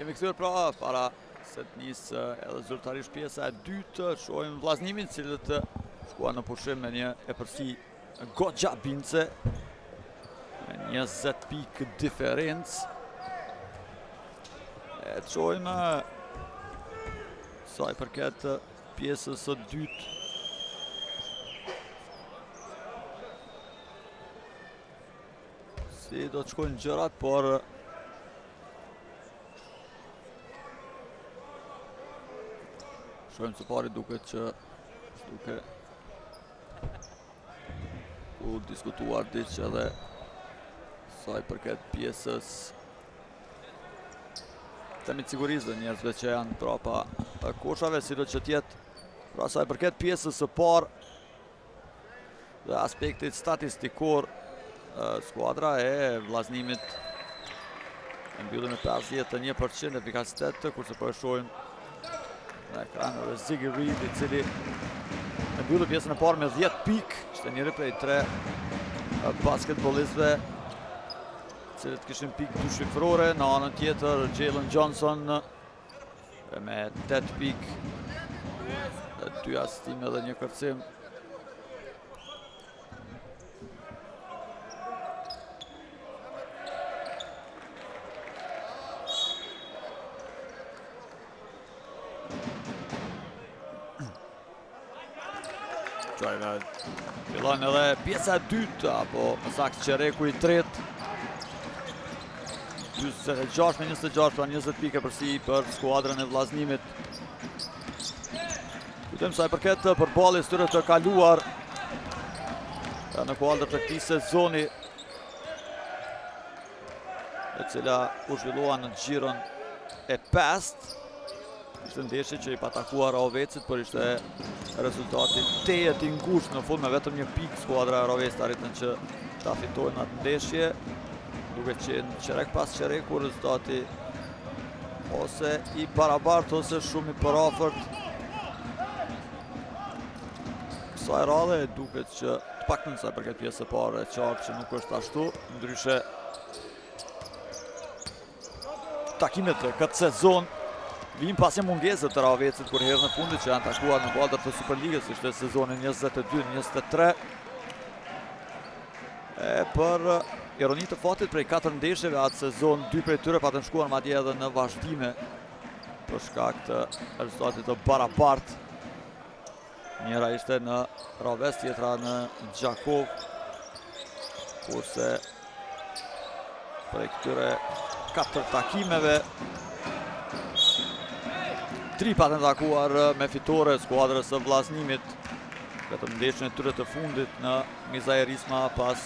Kemi kthyer pra para se të nisë edhe zyrtarisht pjesa e dytë, shohim vllaznimin, cilët shkuan në pushim me një epërsi goxha bince, me 20 pikë diferencë. E të shohim sa i përket pjesës së dytë. Si do të shkojnë gjërat, por shohim së pari duket që duke u diskutuar diçka edhe sa i përket pjesës temit sigurisë dhe njerëzve që janë prapa koshave, si do që tjetë pra sa i përket pjesës së parë dhe aspektit statistikor, skuadra e vllaznimit e mbyllën me 51% efikasitet, kurse po e shohim në ekran edhe Ziggy Reed, i cili e mbyllë pjesën e parë me 10 pikë, ishte njëri prej 3 basketbolistëve cilët kishin pikë dyshifrore. Në anën tjetër Jalen Johnson me 8 pikë, 2 asistime dhe 1 kërcim. Fillon edhe pjesa e dytë, apo më saktë qereku i tretë. 46-26, pra 20 pike përsi për skuadrën e vllaznimit. Kujtojmë sa i përket përballjes tyre të kaluar në kuadër të këtij sezoni, e cila u zhvillua në xhiron e 5. Ishte ndeshje që i patakuar Rovecit, por ishte rezultati tejet i ngushtë, në fund me vetëm 1 pikë skuadra e Rovecit arritën që ta fitojnë atë ndeshje, duke qenë qerek pas qereku rezultati ose i barabartë ose shumë i përafërt. Kësaj radhe duket që të paktën sa i përket pjesës së parë e qartë që nuk është ashtu, ndryshe takimet të këtë sezon vijnë pas një mungesë të Rovecit kur herën e fundit që janë takuar në kuadër të Superligës, ishte sezonin 22-23. Për ironi të fatit, prej 4 ndeshjeve atë sezon, 2 prej tyre patën shkuar madje edhe në vazhdime për shkak të rezultatit të barabartë. Njëra ishte në Rovec, tjetra në Gjakov, kurse prej këtyre 4 takimeve 3 patën takuar me fitore skuadrës së vllaznimit, vetëm ndeshjen e tyre të fundit në Mizajerisma pas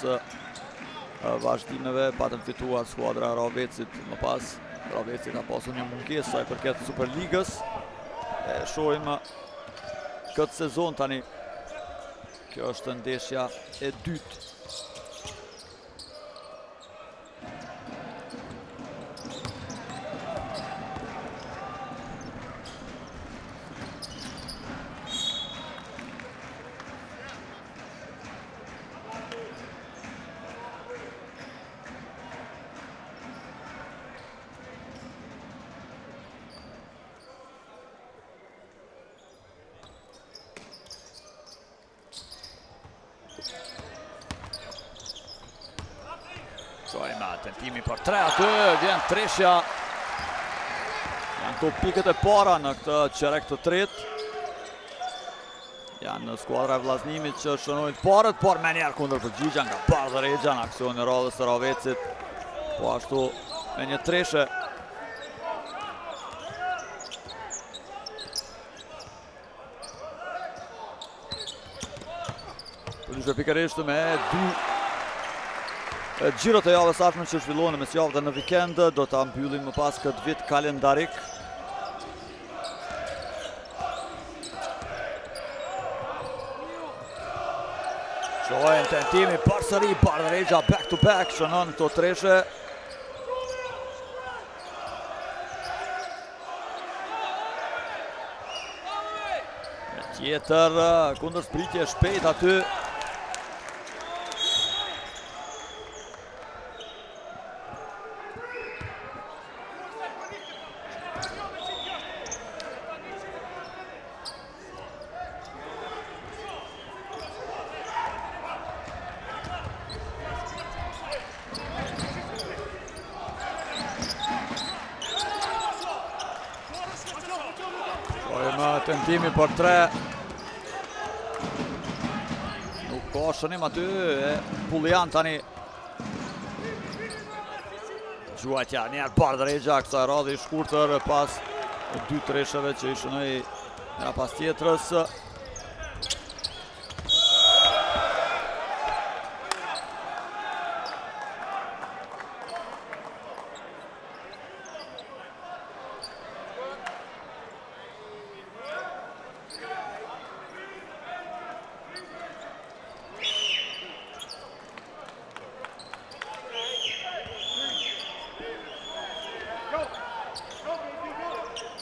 vazhdimeve patën fituar skuadra e Rovecit. Më pas Roveci ka pasur një mungesë sa i përket Superligës. E shohim këtë sezon tani. Kjo është ndeshja e dytë. Tentimi për 3 aty, vjen treshja. Janë këto pikët e para në këtë qerek të tretë. Janë në skuadra e vllaznimit që shënojnë parët, por me njerë kundër përgjigja nga Bardhë Regja në aksion e radhës të Rovecit. Po ashtu me një treshe. Përgjigje pikërisht me 2 xhirot e javës ardhshme që zhvillohen në mesjavë dhe në vikend, do ta mbyllim më pas këtë vit kalendarik. Shohim tentimi përsëri Bardhë Regja back to back, shënon këto treshe. Tjetër kundërshpritje shpejt aty. Tentimi për 3. Nuk ka shënim aty e Pullian tani. Gjuajtja njerë parë drejgja kësa radhë i shkurtër pas 2 treshëve që i shënoj nga pas tjetrës.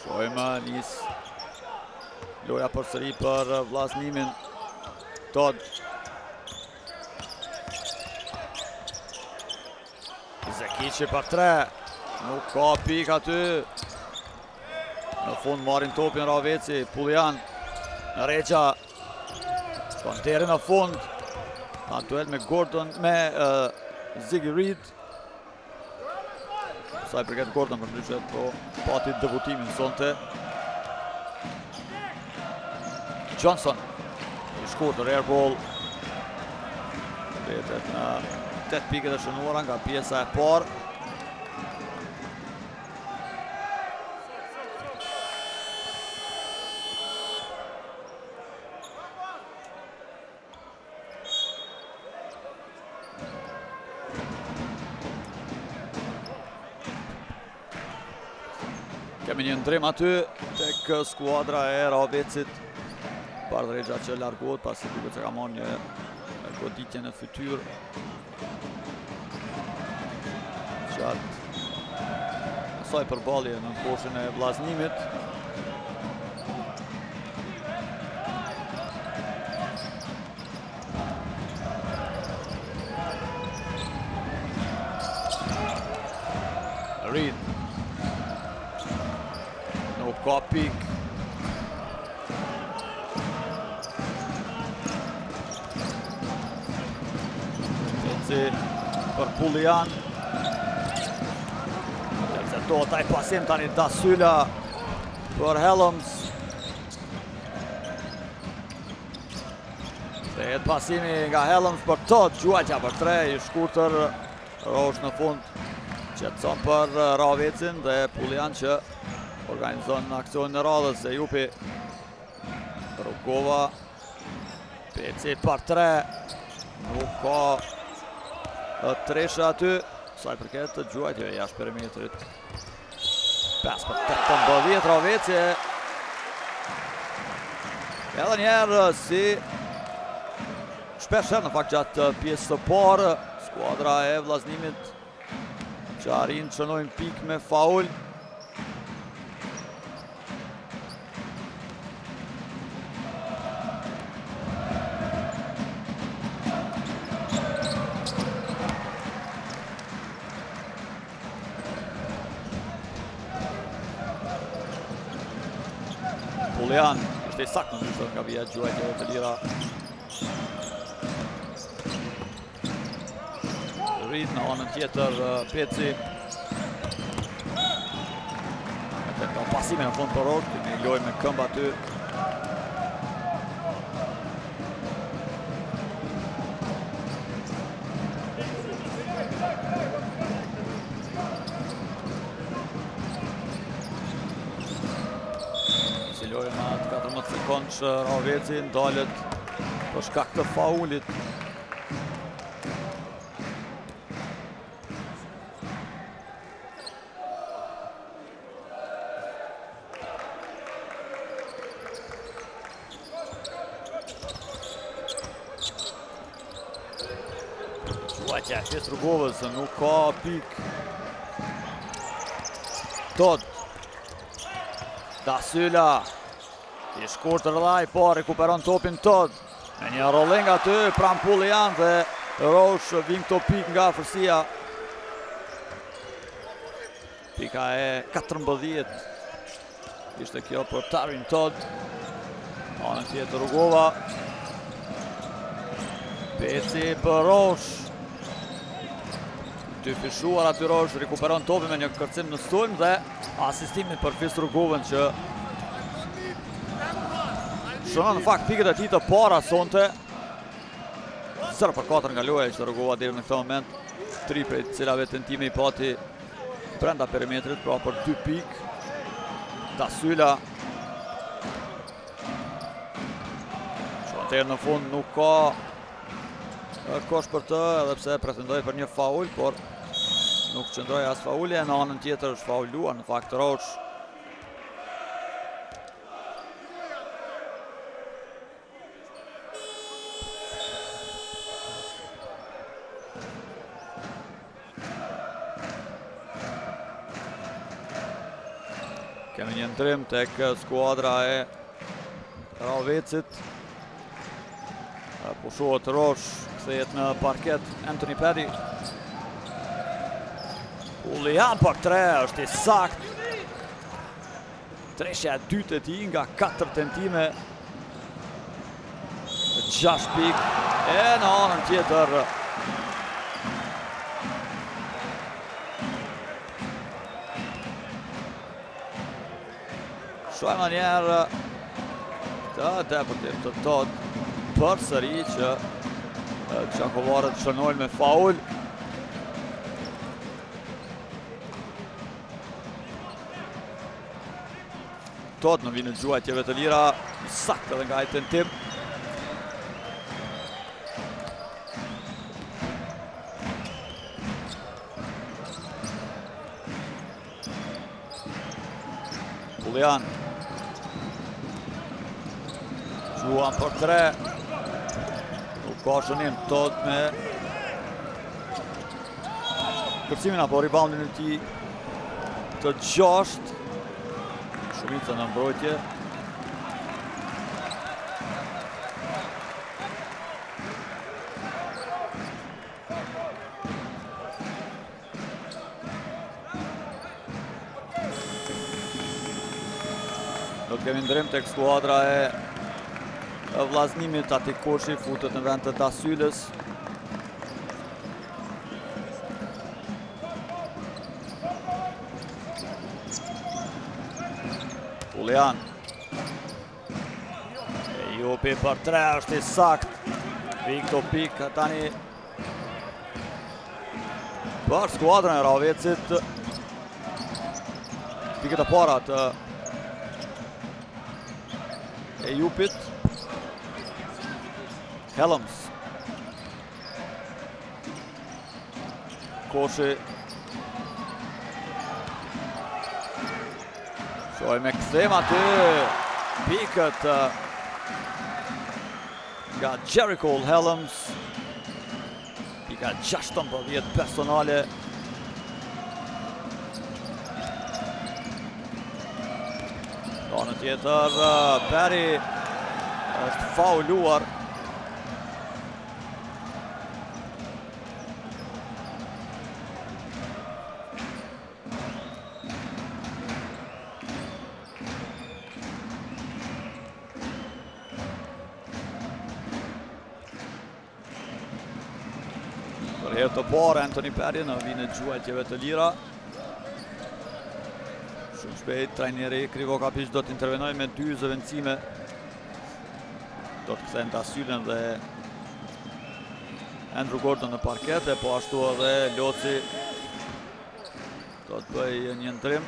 Shojmë nis loja përsëri për vllaznimin. Todd. Zekici për 3. Nuk ka pik aty. Në fund marrin topin Raveci, Pullian. Regja. Shkon deri në fund. Ka duel me Gordon, me Ziggy Reed. Sa i përket Gordon për ndryshe, po pati debutimin sonte. Johnson, i shkurtër airball. Vetet në 8 pike të shënuara nga pjesa e parë. Kemi një ndrim aty tek skuadra e Ravecit. Bardregja që largohet pasi duket se ka marrë një goditje në fytyrë. Gjatë asaj përballje në koshën e vllaznimit. Reed. Nuk ka pik. Për Pullian. Terse do taj pasim tani Dasyla për Helms. Thehet pasimi nga Helms për Todd. Gjuajtja për 3 i shkurtër. Rosh në fund qetëson për Ravecin dhe Pullian që organizon aksionin e radhës e jupi Rugova. Peci për 3. Nuk ka tresha aty, sa i përket të gjuajtjeve jashtë perimetrit. 5 për 18 Raveci. Edhe njerë si shpesher në fakt gjatë pjesë të parë, skuadra e vllaznimit që arrin të shënojnë pik me faul. Pullian, është i saktë në nështë nga vija gjuajtjeve të lira. Reed në anën tjetër, Peci. Ka pasime në fund për Rock, një loj me këmbë aty. Lojë në atë 14 sekund që Raveci ndalet për shkak të faulit. Gjuajtja e Fes Rugovës, nuk ka pik. Todd. Dasyla. I shkurtër dhaj, po rekuperon topin Todd. Me një rolling aty, pran Pullian dhe Rosh vin këto pik nga afërsia. Pika e 14. Ishte kjo për Tarin Todd. Anën tjetër Rugova. Peci për Rosh. Ty fishuar aty Rosh, rekuperon topin me një kërcim në sulm dhe asistimin për Fes Rugovën që shënon në fakt pikët e tij të para sonte. 0-4 nga loja që rrugova deri në këtë moment. 3 prej cilave tentime i pati brenda perimetrit, pra për 2 pikë. Dasyla. Shonter në fund nuk ka kosh për të, edhe pse pretendoi për një faul, por nuk qëndroi as fauli. Në anën tjetër është fauluar në fakt Roach. Kemi një ndrym tek skuadra e Ravecit. Pushohet Roach, kthehet në parket Anthony Perry. Julian për 3 është i sakt. Treshja e dytë e tij nga 4 tentime. 6 pikë. E në anën tjetër Shojmë në njerë të deportiv të Todd për sëri që qakovarët shënojnë me faul. Todd në vinë gjuajtjeve të lira, sakt edhe nga i tentim. Julian. Gjuan për 3. Nuk ka shënim Todd me kërcimin apo reboundin e tij të 6. Shumica në mbrojtje. Do të kemi ndrym tek skuadra e vllaznimit. Ati Koshi futet në vend të Dasylës. Julian. Jopi për 3 është i sakt. Vikto pik tani për skuadrën e Ravecit. Pikët e para të Ejupit. Helms. Koshi. Shoj me këthem aty. Pikët nga Jericho Helms. Pika 16 personale. Në tjetër, Perry është fauluar. Për herë të parë Anthony Perry në vinë gjuajtjeve të lira. Shumë shpejt, trajneri Krivo Kapic do të intervenoj me 2 zëvendësime. Do të kthejnë Dasylën dhe Andrew Gordon në parket, e po ashtu edhe Loci do të bëj një ndrym.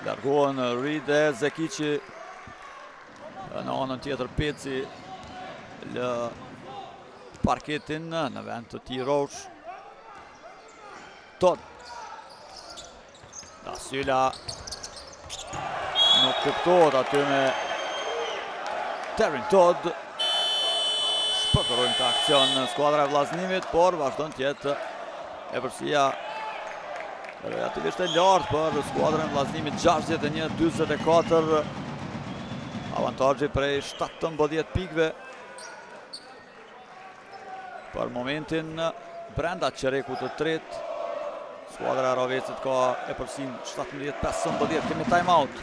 Largohen Reed e Zekici. Në anën tjetër Peci lë parketin në vend të tij Roach. Todd. Dasyla nuk kuptohet aty me Terry Todd. Shpërtorojnë të akcion në skuadra e vllaznimit, por vazhdon të jetë epërsia relativisht e lartë për skuadrën e vllaznimit. 61-44. Avantazhi prej 17 pikëve. Për momentin brenda qerekut të tretë. Skuadra e Ravecit ka epërsinë 17-15. Kemi time out.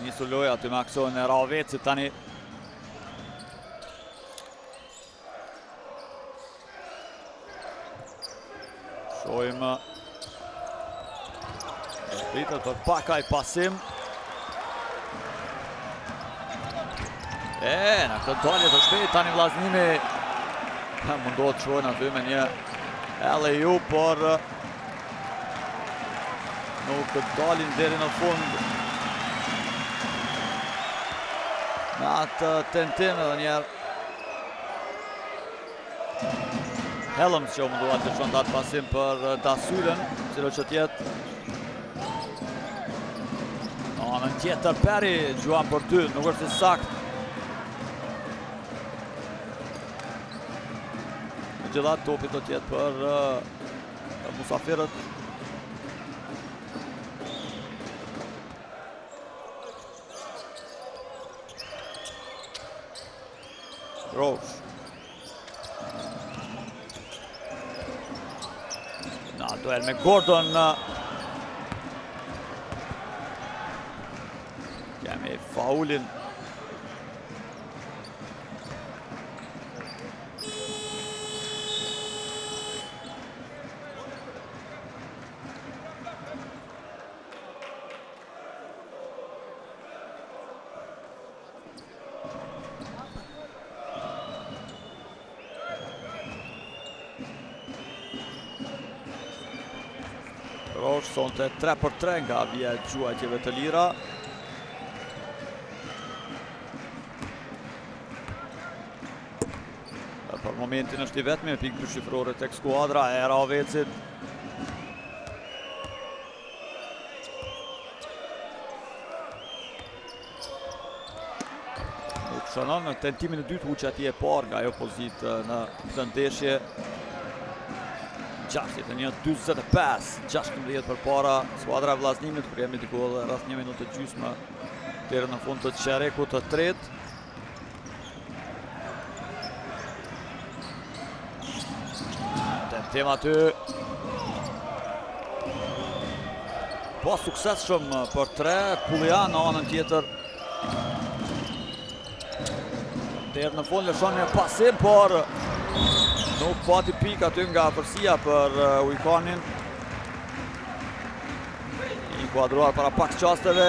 Nisu loja aty me aksionin e Ravecit tani. Shohim pritet për pakaj pasim. Në këtë dalje të shpejt tani vllaznimi mundohet të shohin aty me një alley-oop, por nuk dalin deri në fund. Në atë tentim edhe njerë Helms që mundohet të shon atë pasim për Dasylen, cilo që tjetë në anën tjetër Peri gjuan për ty, nuk është i sakt. Gjithat topi do tjetë për musafirët. Rose. Na duel me Gordon. Kemi faulin. Rosh sonte 3-3 nga vija gjuajtjeve të lira. Për momentin është i vetmi me pikë 2 shifrore tek skuadra e Ravecit. Nuk shënon në tentimin e dytë huqja ti e parë nga ajo pozitë në këtë ndeshje. 61-45, 16 për para skuadra e vllaznimit, kur jemi diku rreth 1 minutë gjysmë deri në fund të çerekut të tretë. Tentim aty. Po suksesshëm për 3, Pullian në anën tjetër. Deri në fund lëshon një pasim, por nuk pati pik aty nga afërsia për Ujkanin. I kuadruar para pak qasteve.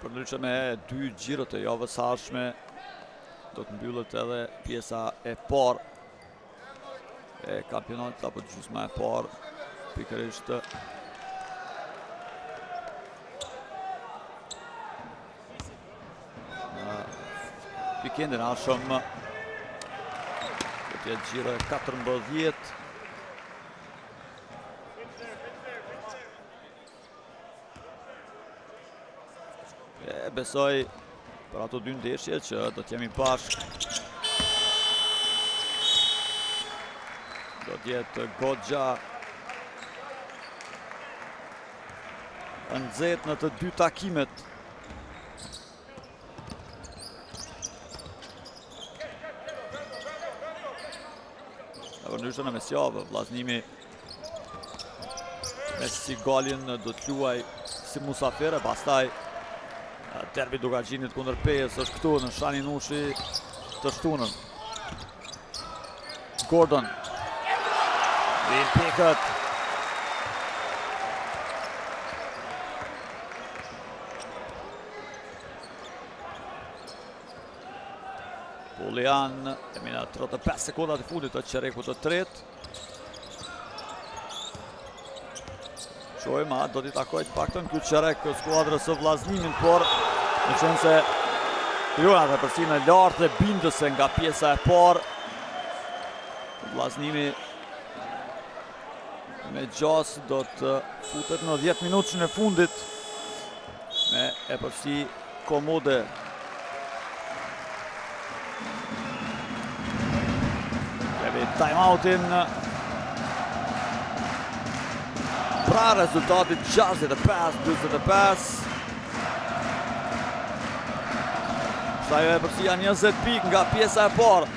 Përndryshe me 2 gjirët e javës së ardhshme, do të mbyllet edhe pjesa e parë e kampionatit apo gjysma e parë, pikërisht në vikendin e ardhshëm. Do të jetë gjiro e 14. Besoj për ato 2 ndeshje që do t'jemi bashk. Do t'jetë goxha nxehtë në të 2 takimet. Përndryshe në mesjavë, vllaznimi me Sigalin do t'luaj si musafir, pastaj derbi Dugagjinit kundër Pejës është këtu në Shani Nushi të shtunën. Gordon. Vin pikët. Pullian, jemi në 35 sekundat e fundit të çerekut të tretë. Shojma do t'i takoj të paktën ky çerek skuadrës së vllaznimin, por në qenë se kryon atë përsinë lartë dhe bindëse nga pjesa e parë, vllaznimi me gjas do të futet në 10 minutën e fundit me e përsi komode. Kemi time-outin pra rezultatit 65-45. Shtajo e përsia 20 pik nga pjesa e parë.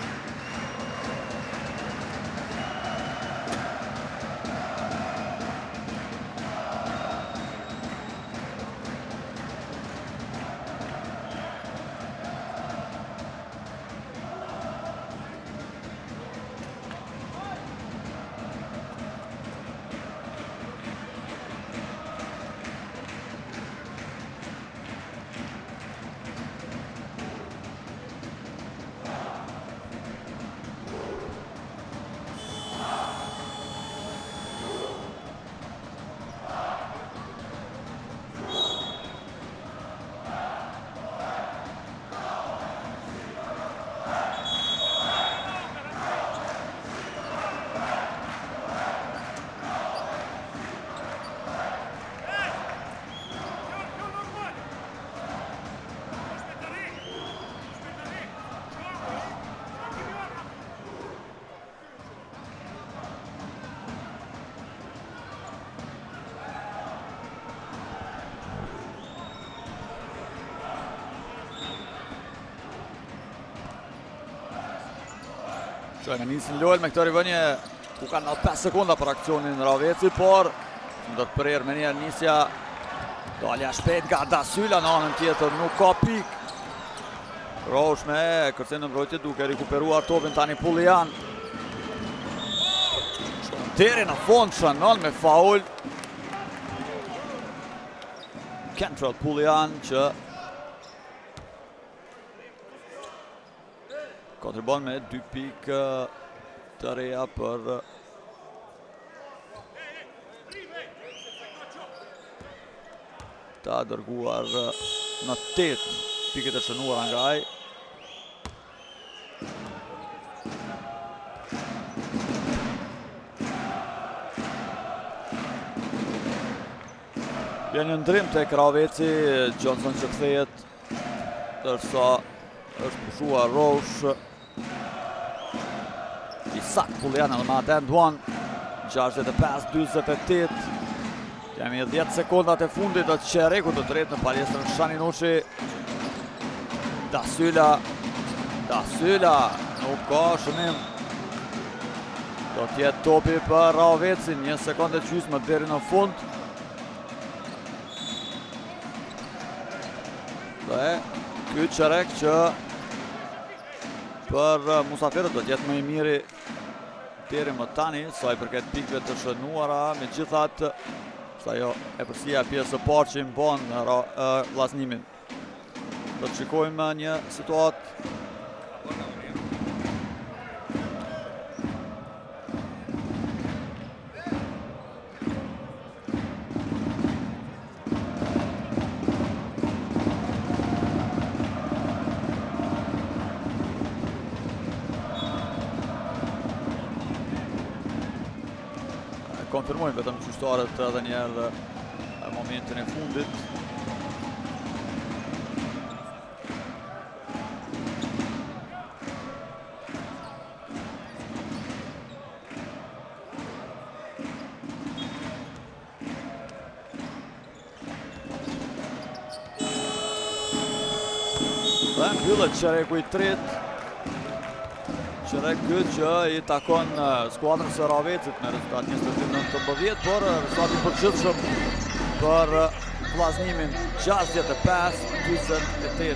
Që nga nisin lojnë me këtë rivënje ku kanë 5 sekonda për aksionin në Raveci, por do të prerë me njerë nisja dalja shpejt nga Dasyla në anën tjetër, nuk ka pik. Rosh me kërcen në mbrojtje duke rikuperuar topin tani Pullian. Shkon deri në fond Shannon me faul. Kentrell Pullian që kontribon me 2 pik të reja për ta dërguar në 8 pikët e shënuara nga ai. Vjen një ndrim tek Raveci, Johnson që kthehet, ndërsa është pushuar Rosh. Isak Pullian edhe me atë nduan 65-48. Kemi 10 sekondat e fundit të çerekut të tretë në paljestrën Shani Nushi. Dasyla nuk ka shënim. Do t'jetë topi për Ravecin, 1 sekondë e gjysmë deri në fund. Dhe ky çerek që për musafirët do t'jetë më i miri deri më tani, sa i përket pikëve të shënuara, megjithatë ajo e përsia pjesë e parë që i mbon vllaznimin. Do të shikojmë një situatë konfirmojmë vetëm qyshtarët edhe njerë në momentin e fundit. Dhe mbyllet çereku i tretë. Çerek që i takon skuadrës së Ravecit me rezultat 29-19, por rezultati përgjithshëm për vllaznimin 65-48.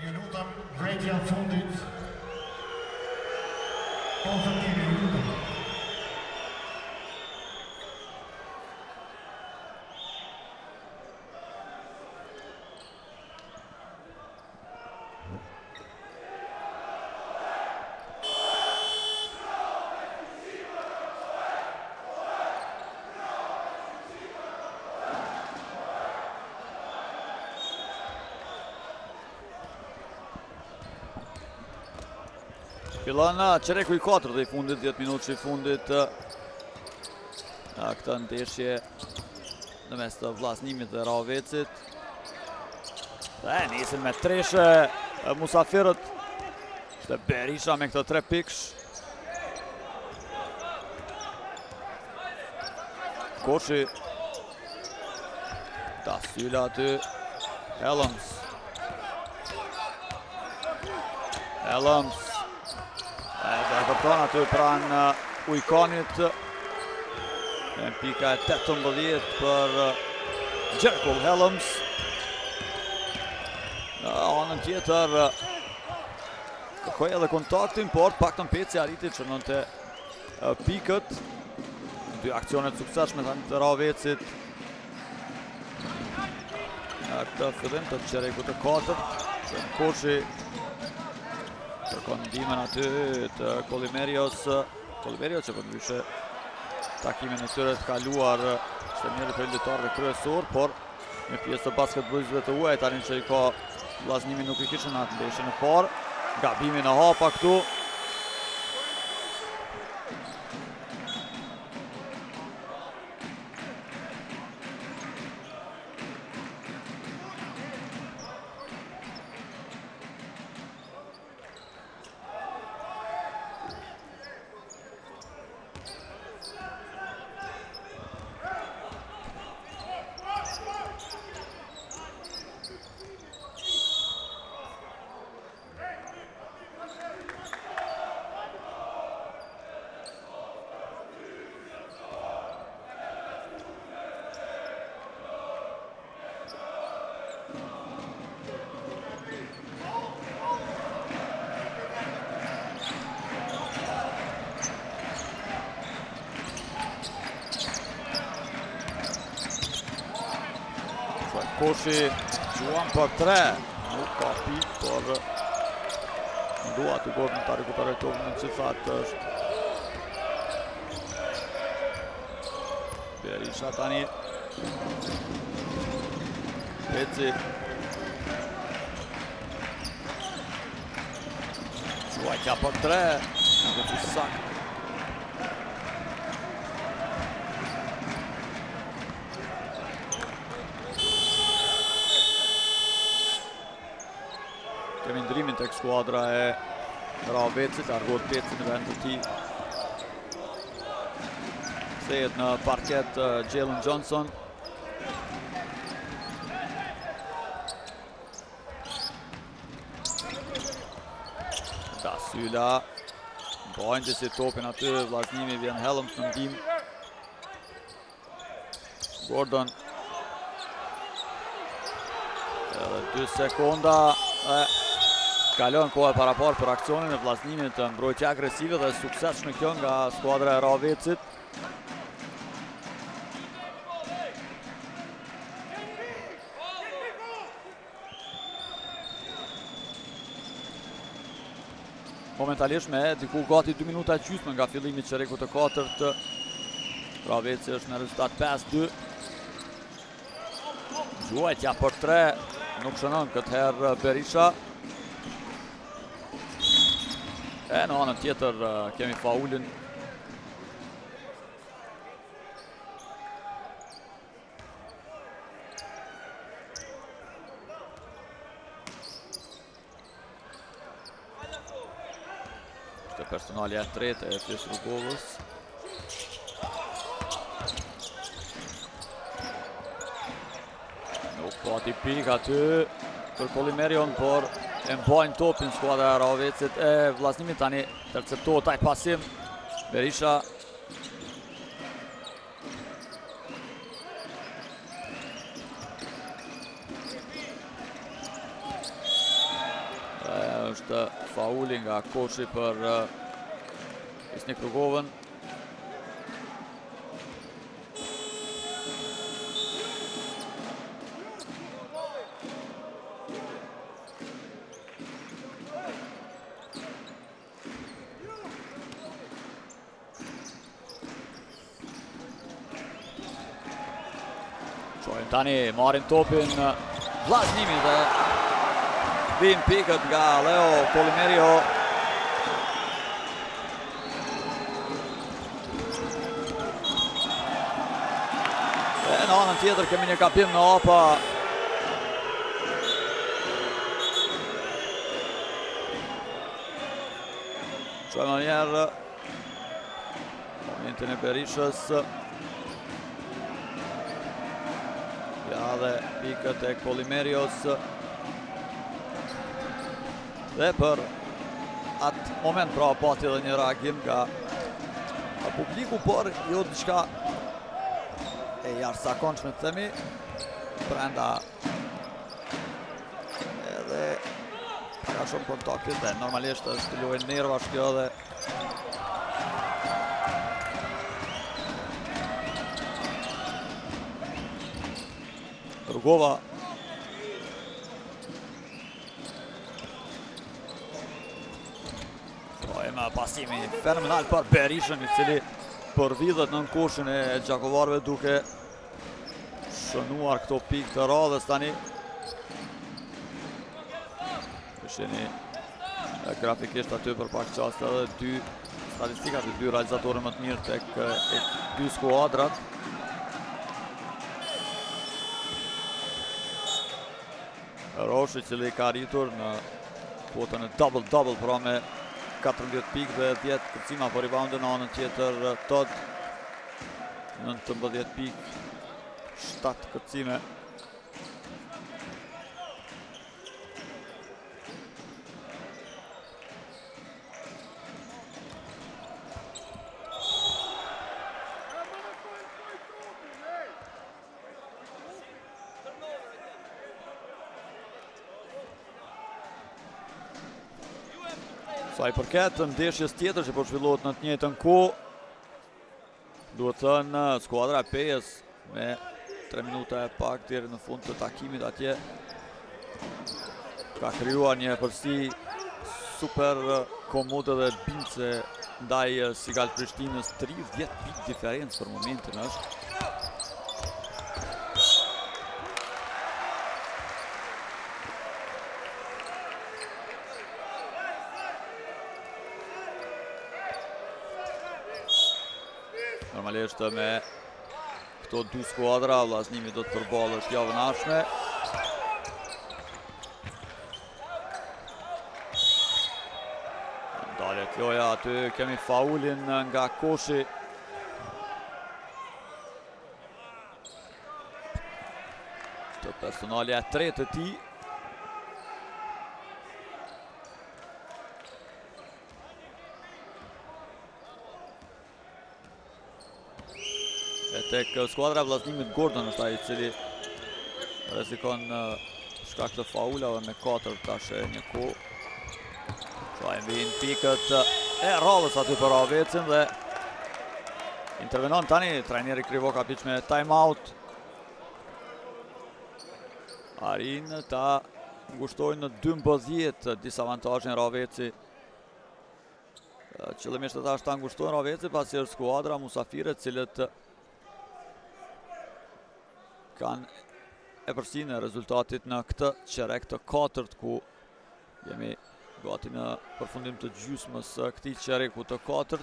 Minuta drejtja fundit. Konstantini Minuta. Fillon çereku i 4 dhe i fundit, 10 minutë i fundit. Këtë ndeshje në mes të vllaznimit dhe Ravecit. Nisin me treshe musafirët. Ishte Berisha me këto 3 pikësh. Koshi. Dasyla aty. Helms. Dhe kërton aty pranë Ujkanit. Në pika 18 për Jerkull Helms. Në anën tjetër kërkoj edhe kontaktin, por paktën Peci arriti që nënte pikët. 2 aksionet suksesshme tani të Ravecit. Në këtë fillim të çerekut të 4, Koshi kërkon ndihmën aty të Kolimerios që përndryshe takimin e tyre të kaluar ishte njëri prej lojtarëve kryesor, por një pjesë të basketbollistëve të huaj tani që i ka vllaznimin nuk i kishin atë ndeshjen e parë. Gabimin e hapa këtu. Koshi quan për 3, nuk ka pikë, por në dua të godën të rekuperoj tokën në që thatë është Berisha tani. Peci Quajtja për 3, në që sakë. Kemi ndrimin tek skuadra e Raveci, largohet Peci në vend të tij. Kthehet në parket Jalen Johnson. Syla, bojnë që si topin aty, vllaznimi vjen Helms në ndihmë. Gordon. Edhe 2 sekonda. Kalon koha e parapar për aksionin e vllaznimit të mbrojtje agresive dhe suksesshme kjo nga skuadra e Ravecit. Momentalisht me diku gati 2 minuta gjysmë nga fillimi i çerrekut të 4-të. Raveci është në rezultat 5-2. Gjuajtja për 3 nuk shënon këtë herë Berisha. E në anën tjetër kemi faulin. Personalja e tretë e Fjes Rrugovës. Nuk pati pik aty për Polimerion, por e mbajnë topin skuadra e Ravecit e vllaznimit tani interceptohet ai pasim. Berisha është fauli nga koshi për Isnik Rrugovën. Qojnë tani, marrin topin vllaznimi dhe vin pikët nga Leo Polimerio. E në anën tjetër kemi një kapim në APA. Qojmë njerë momentin e Berishës. Ja dhe pikët e Polimerios. Dhe për atë moment pra pati edhe një reagim nga publiku, por jo diçka e jashtëzakonshme të themi. Brenda edhe ka shumë kontaktit dhe normalisht është lojë nervash kjo dhe Rrugova pasimi fenomenal për Berishën, i cili përvidhet në koshin e gjakovarëve duke shënuar këto pikë të radhës tani. Shihni grafikisht aty për pak qaste edhe 2 statistikat e 2 realizatorë më të mirë tek 2 skuadrat. Roshi, i cili ka arritur në kuotën e double-double, pra me 14 pikë dhe 10 kërcima për reboundin, në anën tjetër Todd 19 pikë, 7 kërcime. Sa i përket ndeshjes tjetër që po zhvillohet në të njëjtën kohë, duhet thënë skuadra e Pejës me 3 minuta e pak deri në fund të takimit atje ka krijuar një përsi super komode dhe bindse ndaj Sigal Prishtinës. 30 pikë diferencë për momentin është. Normalisht me këto 2 skuadra, vllaznimi do të përballet javën ardhshme. Joja, aty kemi faulin nga Koshi. Të personalja e tretë të tij. E tek skuadra e vllaznimit Gordon është ai i cili rrezikon shkak të faulave me 4 tash e një kohë. Shojmë vinë pikët e rradhës aty për Avecin dhe intervenon tani trajneri Krivo Kapiç me time out. Arin ta ngushtojnë në 12 disavantazhin Raveci. Qëllimisht ata është ta ngushtojnë Raveci pasi është skuadra musafire cilët kanë e përsinë e rezultatit në këtë qerek të 4 ku jemi gati në përfundim të gjysmës këtij qereku të 4.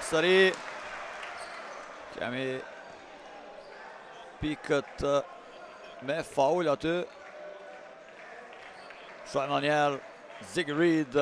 Përsëri kemi pikët me faul aty. Shojmë njerë Ziggy Reed.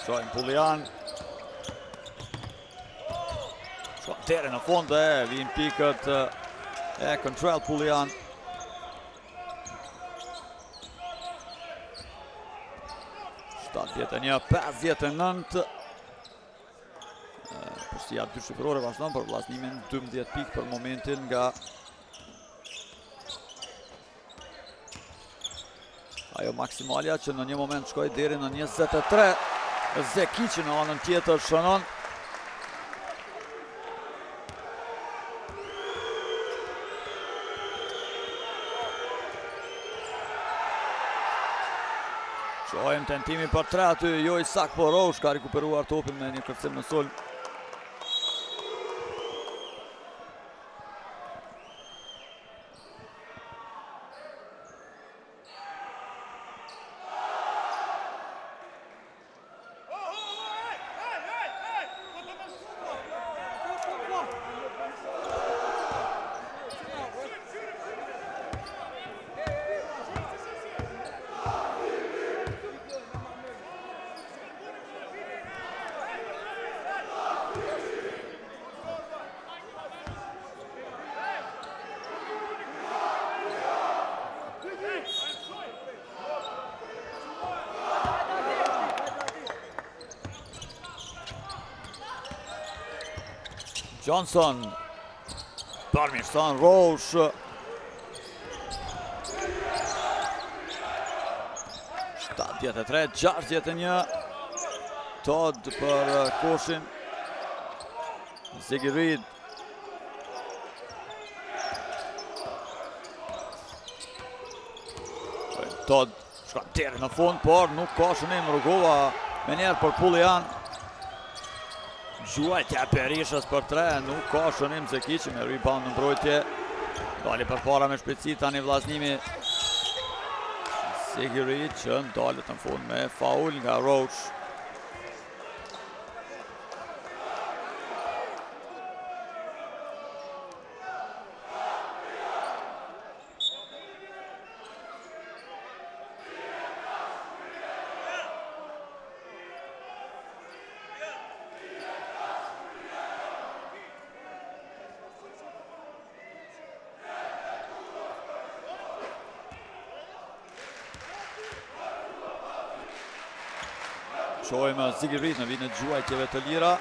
Shojmë Pullian. Shojmë tere në fund dhe vinë pikët e Contrell Pullian. Shtatë 51-59. Përsia 2 shifrore vazhdon për vllaznimin 12 pikë për momentin nga ajo maksimalja që në një moment shkoj deri në 23. Zekici në anën tjetër shënon. Shojmë tentimi për 3 aty, jo Isak Porosh ka rikuperuar topin me një kërcim në sulm. Johnson, përmirëson Roche. Shtatë 63-61. Todd për Koshin. Ziggy Reed. Todd shkon deri në fund, por nuk ka shënim Rugova me njerë për Pullian. Gjuajtja e Berishës për 3, nuk ka shënim Zekici me rebound në mbrojtje. Dali përpara me shpejtësi tani vllaznimi Sigiri që ndalet në fund me faul nga Roach. Shojmë Zigirit në vijnë gjuajtjeve të lira.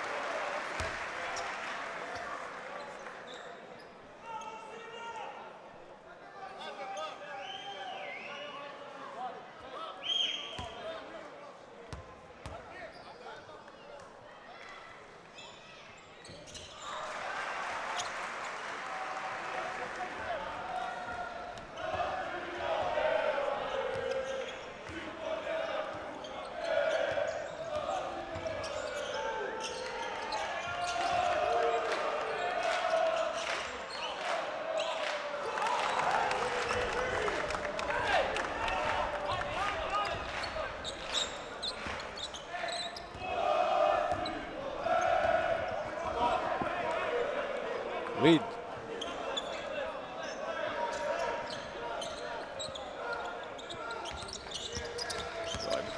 Reed.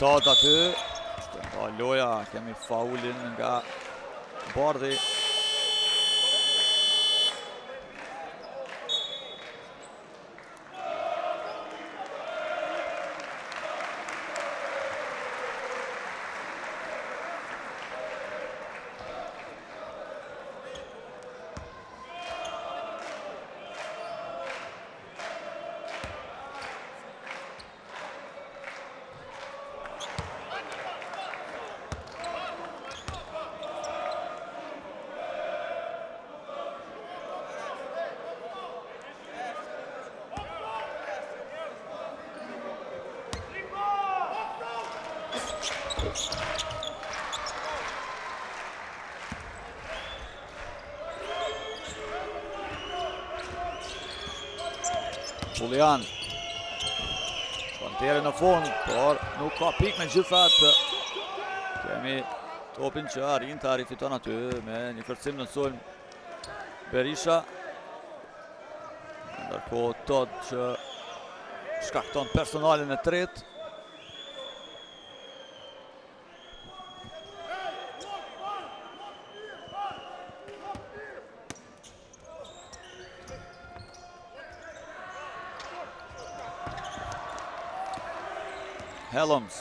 Todd aty. Shtë loja, kemi faulin nga Bardhi. Pullian shkon deri në fund, por nuk ka pik me gjithat. Kemi topin që Arinta rifiton aty me një kërcim në sulm Berisha. Ndërkohë Todd që shkakton personalin e tretë. Helms.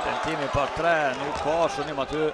Tentimi për 3, nuk ka shënim aty.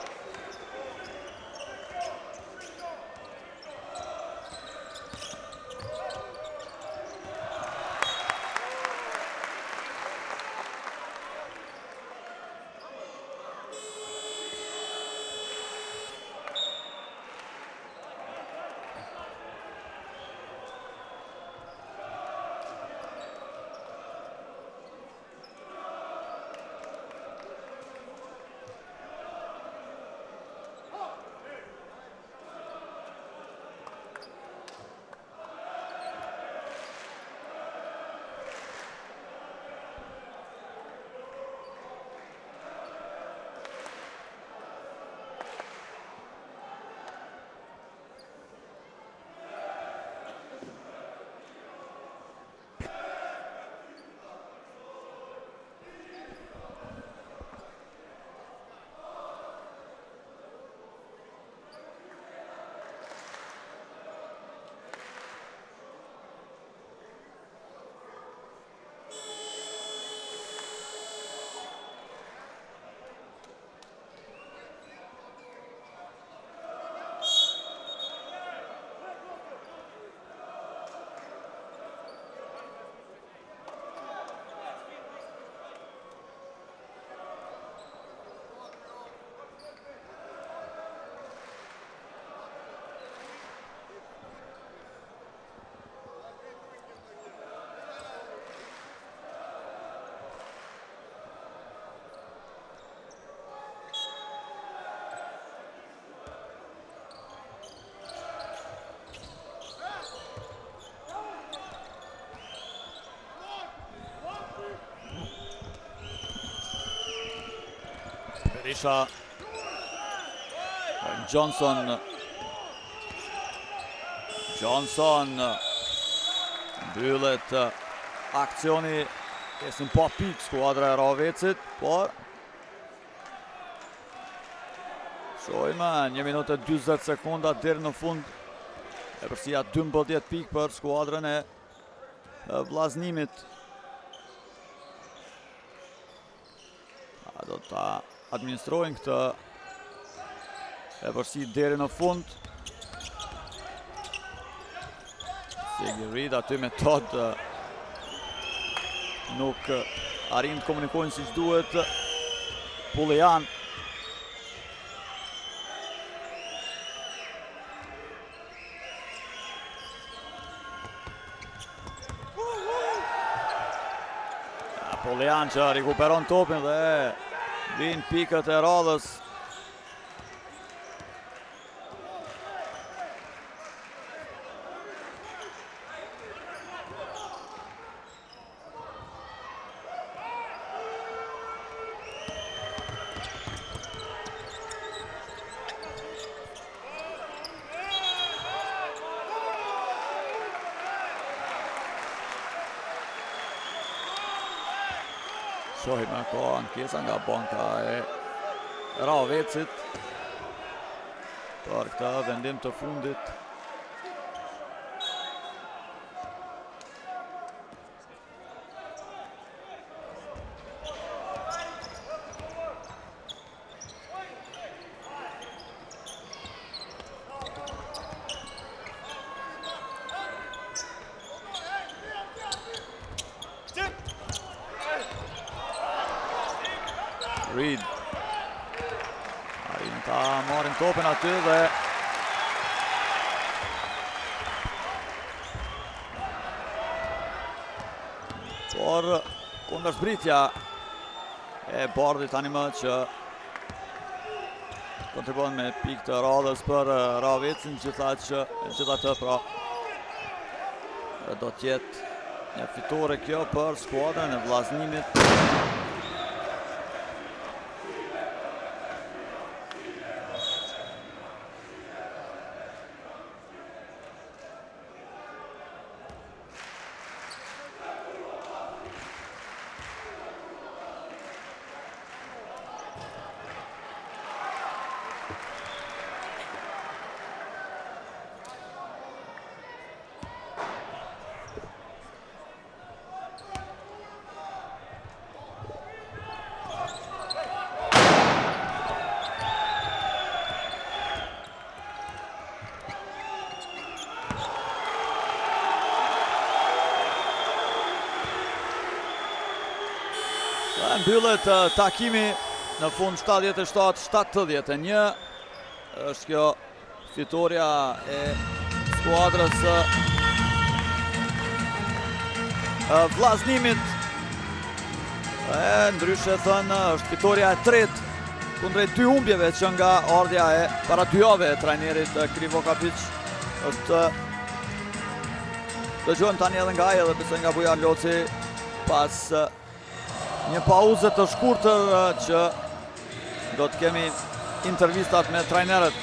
Berisha. Johnson. Mbyllet akcioni. Esin pa pik skuadra e Ravecit, por shojme 1 minutë e 40 sekunda deri në fund. E përsia 12 pik për skuadrën e vllaznimit. Do ta administrojnë këtë e përsi deri në fund. Reid aty me Todd nuk arrin të komunikojnë si që duhet. Pullian. Pullian që rikuperon topin dhe vinë pikët e radhës. Shohim ka ankesa nga banka e Ravecit për këtë vendim të fundit. Reid. Arrin ta marrin topin aty dhe por kundërshbritja e Bardit tani më që kontribon me pikë të radhës për Ravecin, gjithatë pra do t'jetë një fitore kjo për skuadrën e vllaznimit. Mbyllet takimi në fund 77-71. Është kjo fitoria e skuadrës vllaznimit. Ndryshe thënë, është fitoria e tretë kundrejt 2 humbjeve që nga ardhja e para 2 javëve e trajnerit Krivo Kapic. Është dëgjojmë tani edhe nga ai edhe besoj nga Bujar Loci pas një pauze të shkurtër që do të kemi intervistat me trajnerët.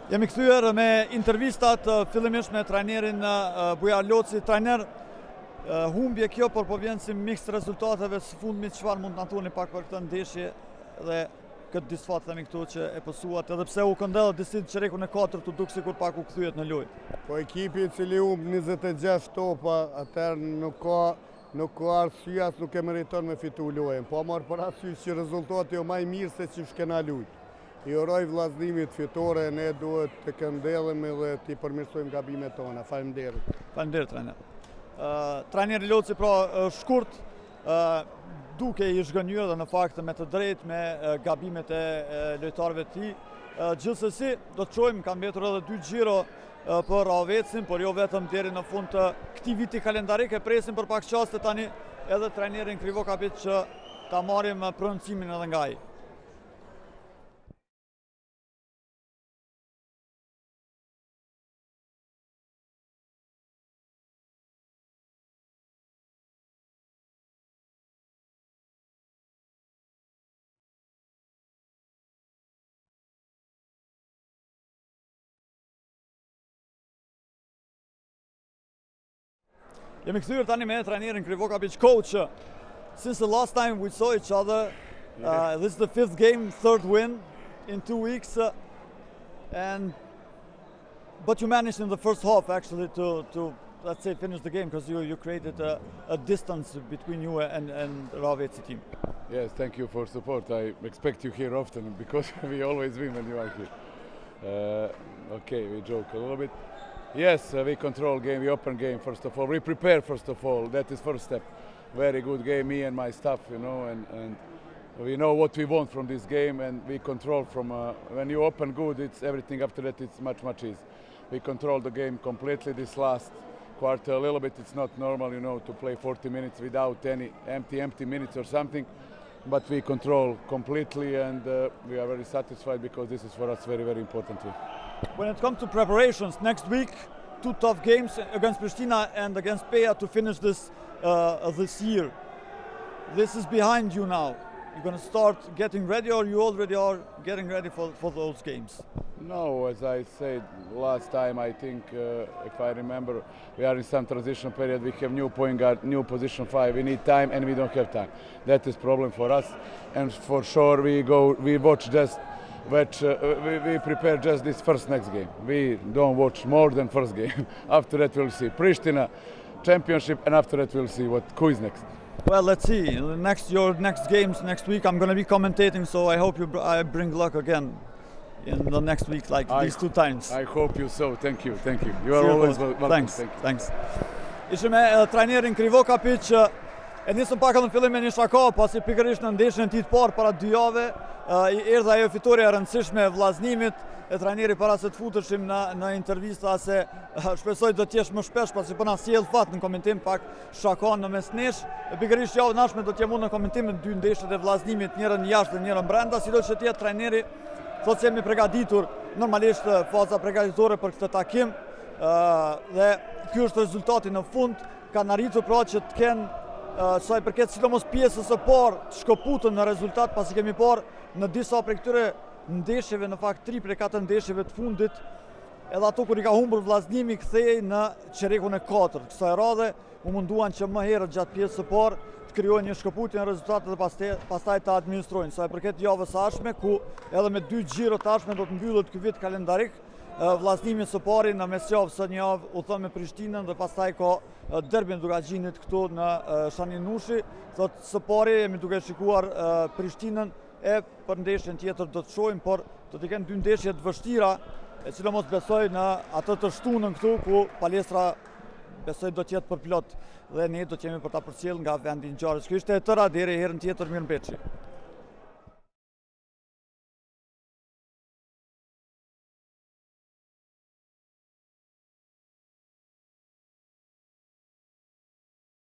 Jemi kthyer me intervistat fillimisht me trajnerin Bujar Loci. Trajner, humbje kjo, por po vjen si miks rezultateve së fundmit. Çfarë mund të na thoni pak për këtë ndeshje dhe këtë disfat themi këtu që e pësuat, edhe pse u këndell disi çerekun e 4 u duk sikur pak u kthyet në lojë. Po ekipi i cili humb 26 topa, atëherë nuk ka arsye as nuk e meriton me fitu lojën. Po marr parasysh që rezultati jo më i mirë se ç'i shkena lujt. I uroj vllazënimit fitore, ne duhet të këndellemi dhe t'i përmirësojmë gabimet tona. Faleminderit. Faleminderit, trajner. Trajneri Loci pra shkurt, duke i zhgënjur dhe në fakt me të drejtë me gabimet e lojtarëve të tij. Gjithsesi, do të shohim, kanë mbetur edhe 2 xhiro për Ravecin, por jo vetëm deri në fund të këtij viti kalendarik. E presim për pak çaste tani edhe trajnerin Krivokapit që ta marrim prononcimin edhe nga ai. Jemi kthyer tani me trajnerin Krivokapit. Coach, since the last time we saw each other, this is the 5th game, 3rd win in 2 weeks, but you managed in the first half actually to let's say finish the game because you created a distance between you and Raveci team. Yes, thank you for support. I expect you here often because we always win when you are here. Okay, we joke a little bit. Yes, we control game, we open game first of all. We prepare first of all, that is first step. Very good game, me and my staff, you know, and we know what we want from this game and we control from, when you open good, it's everything after that, it's much easy. We control the game completely this last quarter a little bit. It's not normal, you know, to play 40 minutes without any empty minutes or something. But we control completely and we are very satisfied because this is for us very important too. When it comes to preparations, next week, 2 tough games against Pristina and against Peja to finish this year. This is behind you now. You're going to start getting ready, or you already are getting ready for those games? No, as I said last time, I think, if I remember, we are in some transition period. We have new point guard, new position 5. We need time and we don't have time. That is problem for us. And for sure we prepare just this next game. We don't watch more than first game. After that we'll see Pristina championship, and after that we'll see who is next. Well, let's see. Your next games next week, I'm going to be commentating, so I hope I bring luck again in the next week, like these 2 times. I hope you so. Thank you. You are always welcome. Thanks. Ishim me trajnerin Krivokapit që e nisëm pak në fillim me një shaka, pasi pikërisht në ndeshjen e tij të parë para 2 javë, i erdhi ajo fitoria e rëndësishme e vllazënimit. E trajneri para se të futeshim në intervista se shpresoj do të jesh më shpesh, pasi po na sjell fat në komentim pak shakon në mesnesh. Pikërisht javën e ardhshme do të jem unë në komentim në 2 ndeshjet e vllazënimit, njërin jashtë dhe njërin brenda, sidoqë që tjetë trajneri thotë se jemi përgatitur normalisht faza përgatitore për këtë takim dhe ky është rezultati në fund. Kanë arritur pra që të kenë sa i përket sidomos pjesës së parë të shkëputën në rezultat, pasi kemi parë në disa prej këtyre ndeshjeve, në fakt 3 prej 4 ndeshjeve të fundit, edhe ato kur i ka humbur vllazënimi kthehej në çerekun e 4. Kësaj radhe u munduan që më herët gjatë pjesës së parë të krijojnë një shkëputje në rezultate dhe pastaj ta administrojnë. Sa i përket javës së ardhshme, ku edhe me 2 xhiro të ardhshme do të mbyllet ky vit kalendarik, vllazënimi së pari në mesjavë së një javë u thon me Prishtinën dhe pastaj ka derbin Dugaxhinit këtu në Shaninushi. Thotë së pari jemi duke shikuar Prishtinën e për ndeshjen tjetër do të shohim, por do të kenë 2 ndeshje të vështira, e sidomos besoj në atë të shtunën këtu ku palestra besoj do të jetë për plot dhe ne do të jemi për ta përcjellë nga vendi i ngjarjes. Kjo ishte e tëra, deri herën tjetër, mirëmbëjtje.